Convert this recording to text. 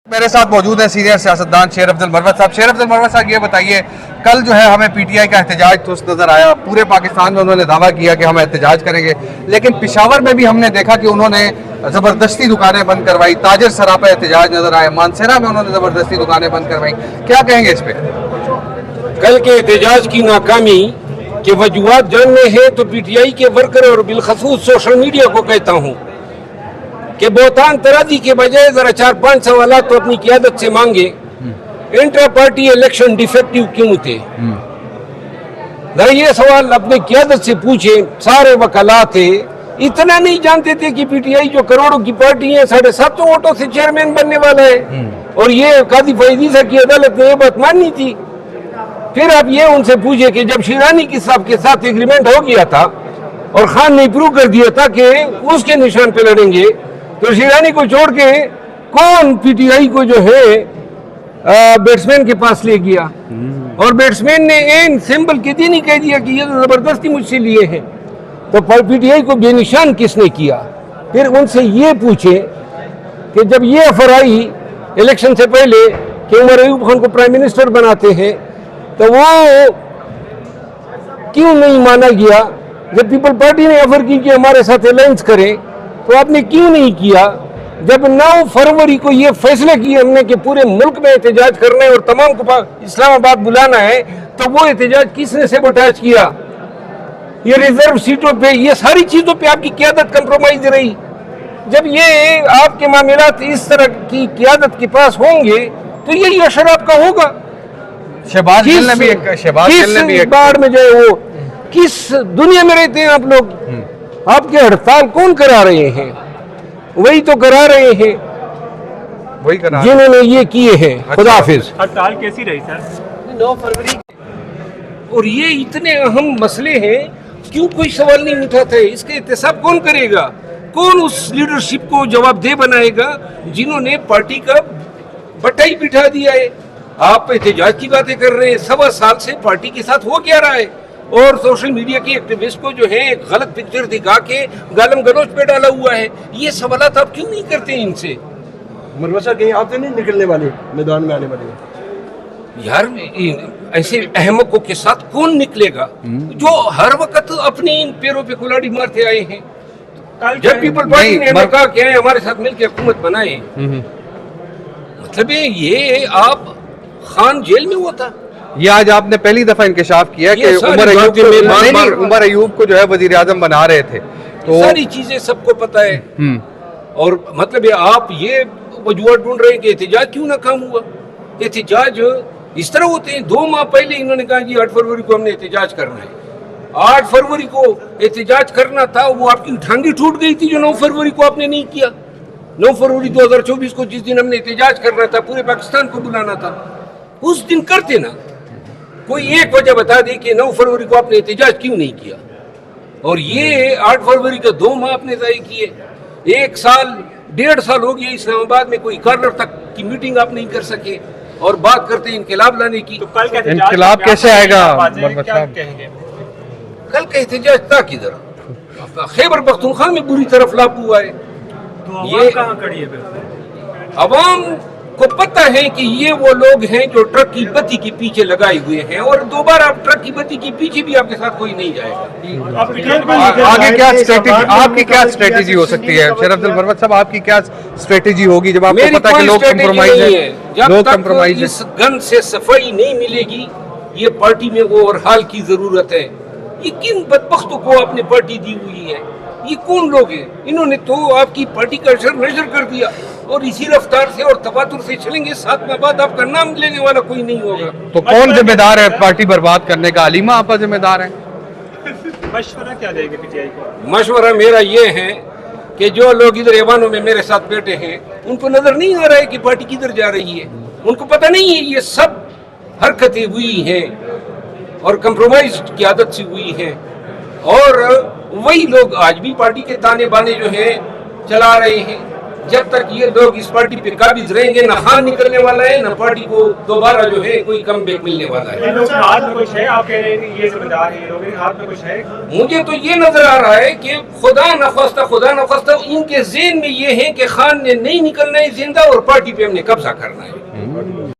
میرے ساتھ موجود ہیں سینئر سیاستدان شیر افضل مروت صاحب. شیر افضل مروت صاحب یہ بتائیے, کل جو ہے ہمیں پی ٹی آئی کا احتجاج درست نظر آیا. پورے پاکستان میں انہوں نے دعویٰ کیا کہ ہم احتجاج کریں گے, لیکن پشاور میں بھی ہم نے دیکھا کہ انہوں نے زبردستی دکانیں بند کروائی. تاجر سراپا احتجاج نظر آیا. مانسیرا میں انہوں نے زبردستی دکانیں بند کروائی. کیا کہیں گے اس پہ؟ کل کے احتجاج کی ناکامی کے وجوہات جاننے ہیں تو پی ٹی آئی کے ورکر اور بالخصوص سوشل میڈیا کو کہتا ہوں کہ بہتان ترازی کے بجائے ذرا 4-5 سوالات تو اپنی قیادت سے مانگے. انٹرا پارٹی الیکشن ڈیفیکٹیو کیوں تھے؟ ذرا یہ سوال اپنے قیادت سے پوچھیں. سارے وکلاء تھے, اتنا نہیں جانتے تھے کہ پی ٹی آئی جو کروڑوں کی پارٹی ہے 750 ووٹوں سے چیئرمین بننے والا ہے, اور یہ قاضی فیضیزہ کی عدالت نے یہ بات ماننی تھی. پھر آپ یہ ان سے پوچھیں کہ جب شیرانی کی صاحب کے ساتھ ایگریمنٹ ہو گیا تھا اور خان نے اپروو کر دیا تھا کہ اس کے نشان پہ لڑیں گے, تو شیرانی کو چھوڑ کے کون پی ٹی آئی کو جو ہے بیٹسمین کے پاس لے گیا, اور بیٹسمین نے این سمبل کے دن ہی کہہ دیا کہ یہ تو زبردستی مجھ سے لیے ہیں. تو پی ٹی آئی کو بے نشان کس نے کیا؟ پھر ان سے یہ پوچھیں کہ جب یہ آفر آئی الیکشن سے پہلے کہ عمر ایوب خان کو پرائم منسٹر بناتے ہیں, تو وہ کیوں نہیں مانا گیا؟ جب پیپل پارٹی نے آفر کی کہ ہمارے ساتھ الائنس کریں, تو آپ نے کیوں نہیں کیا؟ جب 9 فروری کو یہ فیصلہ کیا ہم نے کہ پورے ملک میں احتجاج کرنا ہے اور تمام کو اسلام آباد بلانا ہے, تو وہ احتجاج کس نے سیبوٹیج کیا؟ یہ ریزرو سیٹوں پہ, یہ ساری چیزوں پہ آپ کی قیادت کمپرومائز رہی. جب یہ آپ کے معاملات اس طرح کی قیادت کے پاس ہوں گے تو یہی اشر آپ کا ہوگا. شہباز بار میں جو ہے وہ کس دنیا میں رہتے ہیں آپ لوگ؟ آپ کے ہڑتال کون کرا رہے ہیں؟ وہی تو کرا رہے ہیں جنہوں نے یہ کیے ہیں. خدا حافظ. ہڑتال کیسی رہی سر؟ 9 فروری. اور یہ اتنے اہم مسئلے ہیں, کیوں کوئی سوال نہیں اٹھاتا ہے؟ اس کا احتساب کون کرے گا؟ کون اس لیڈرشپ کو جواب دہ بنائے گا جنہوں نے پارٹی کا بٹائی بٹھا دیا ہے؟ آپ احتجاج کی باتیں کر رہے ہیں, 1.25 سال سے پارٹی کے ساتھ ہو کیا رہا ہے؟ اور سوشل میڈیا کے ایکٹیوسٹ کو جو ہے ایک غلط پکچر دکھا کے گالم گلوچ پہ ڈالا ہوا ہے. یہ سوالات آپ کیوں نہیں کرتے ان سے؟ مروت صاحب کہیں آپ تو نہیں نکلنے والے میدان میں آنے والے؟ یار ایسے احمقوں کے ساتھ کون نکلے گا جو ہر وقت اپنے ان پیروں پہ کلاڑی مارتے آئے ہیں؟ جب پیپل پارٹی نے کہا کہ ہمارے ساتھ مل کے حکومت بنائے, مطلب یہ آپ خان جیل میں ہوا تھا. یہ آج آپ نے پہلی دفعہ انکشاف کیا کہ عمر ایوب کو جو ہے وزیر اعظم بنا رہے تھے. تو ساری چیزیں سب کو پتا ہے. اور مطلب آپ یہ وجوہات ڈھونڈ رہے ہیں کہ احتجاج کیوں ناکام ہوا. احتجاج اس طرح ہوتے ہیں, 2 ماہ پہلے انہوں نے کہا جی 8 فروری کو ہم نے احتجاج کرنا ہے. 8 فروری کو احتجاج کرنا تھا, وہ آپ کی ٹھانگیں ٹوٹ گئی تھی جو 9 فروری کو آپ نے نہیں کیا. 9 فروری 2024 کو جس دن ہم نے احتجاج کرنا تھا, پورے پاکستان کو بلانا تھا, اس دن کرتے نا. کوئی ایک وجہ بتا دے کہ 9 فروری کو آپ نے احتجاج کیوں نہیں کیا. اور یہ 8 فروری کا 2 ماہ آپ نے ضائع کیے. 1 سال 1.5 سال ہو گیا اسلام آباد میں کوئی کارنر تک کی میٹنگ آپ نہیں کر سکے, اور بات کرتے ہیں انقلاب لانے کی. انقلاب کیسے آئے گا؟ کل کا احتجاج تھا کدھر؟ خیبر پختونخوا میں بری طرف لاگو ہوا ہے. یہ کہاں کھڑی ہے؟ عوام کو پتہ ہے کہ یہ وہ لوگ ہیں جو ٹرک کی بتی کے پیچھے لگائے ہوئے ہیں, اور دوبارہ آپ ٹرک کی بتی کے پیچھے بھی آپ کے ساتھ کوئی نہیں جائے گا. آگے کیا اسٹریٹجی, آپ کی کیا اسٹریٹجی ہو سکتی ہے شیر افضل مروت صاحب؟ آپ کی کیا اسٹریٹجی ہوگی جب آپ کو پتہ ہے کہ لوگ کمپرومائز ہیں؟ جب تک اس گن سے صفائی نہیں ملے گی, یہ پارٹی میں اوورہال کی ضرورت ہے. یہ کن بدبختوں کو آپ نے پارٹی دی ہوئی ہے؟ یہ کون لوگ ہیں؟ انہوں نے تو آپ کی پارٹی کا نشر کر دیا, اور اسی رفتار سے اور تواتر سے چلیں گے 7 ماہ بعد آپ کا نام لینے والا کوئی نہیں ہوگا. تو کون ذمہ دار ہے پارٹی برباد کرنے کا؟ علیمہ آپا ذمہ دار ہیں. مشورہ کیا دے گے پی ٹی آئی کو؟ مشورہ میرا یہ ہے کہ جو لوگ ادھر ایوانوں میں میرے ساتھ بیٹھے ہیں, ان کو نظر نہیں آ رہا ہے کہ پارٹی کدھر جا رہی ہے. ان کو پتہ نہیں ہے یہ سب حرکتیں ہوئی ہیں اور کمپرومائز کی عادت سے ہوئی ہیں, اور وہی لوگ آج بھی پارٹی کے تانے بانے جو ہیں چلا رہے ہیں. جب تک یہ لوگ اس پارٹی پہ قابض رہیں گے، نہ خان نکلنے والا ہے، نہ پارٹی کو دوبارہ جو ہے کوئی کم بیک ملنے والا ہے۔ ہاتھ میں کچھ ہے؟ آپ کہہ رہے ہیں کہ یہ ذمہ دار ہیں یہ لوگ، ہاتھ میں کچھ ہے؟ مجھے تو یہ نظر آ رہا ہے کہ خدا نخواستہ ان کے ذہن میں یہ ہے کہ خان نے نہیں نکلنا ہے زندہ اور پارٹی پہ ہم نے قبضہ کرنا ہے۔